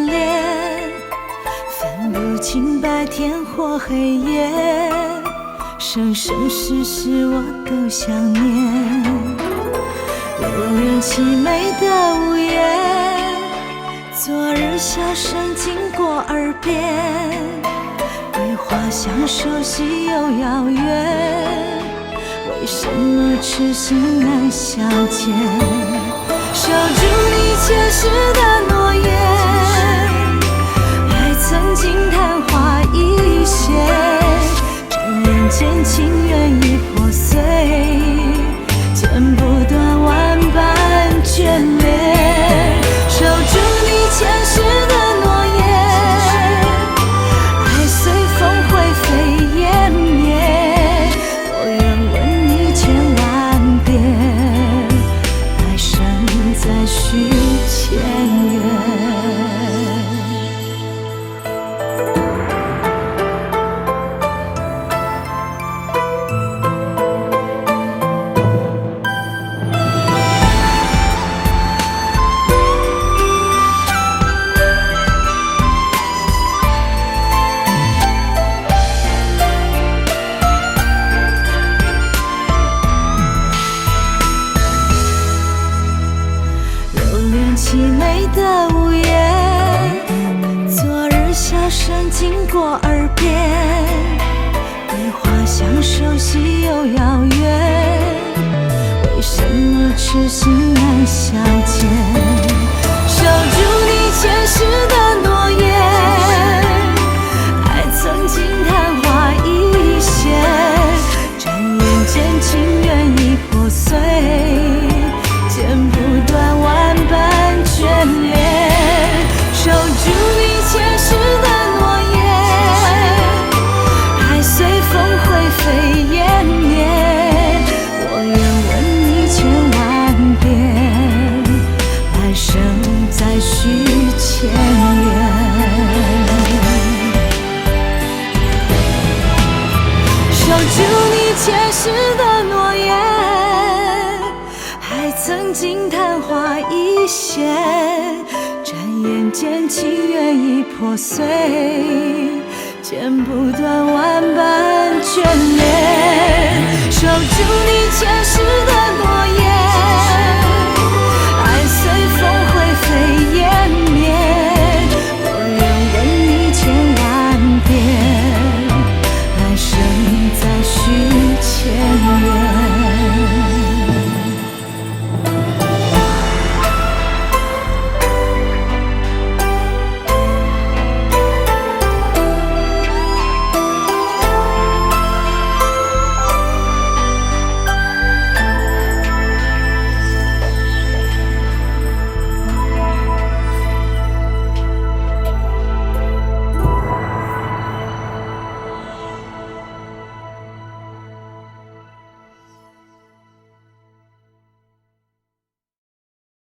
相恋，分不清白天或黑夜，生生世世我都想念。流连凄美的午夜，昨日笑声经过耳边，对话像熟悉又遥远，为什么痴心难相见？守住你前世的诺言，爱曾经昙花一现，转眼间情缘已破碎，剪不断万般眷恋。守住你前世的诺言，爱随风灰飞烟灭，我愿问你千万遍，来生再续前缘。凄美的午夜，昨日笑声经过耳边，对话像熟悉又遥远，为什么痴心难相见？守住你前世的诺言，爱曾经昙花一现，转眼间情缘已破碎，剪不断万般眷恋。守住你前世的诺言，爱随风灰飞烟灭，我愿问你千万遍，来生再续前缘。守住你前世的诺言，爱曾经昙花一现，转眼间情缘已破碎，剪不断万般眷恋。守住你前世的诺言，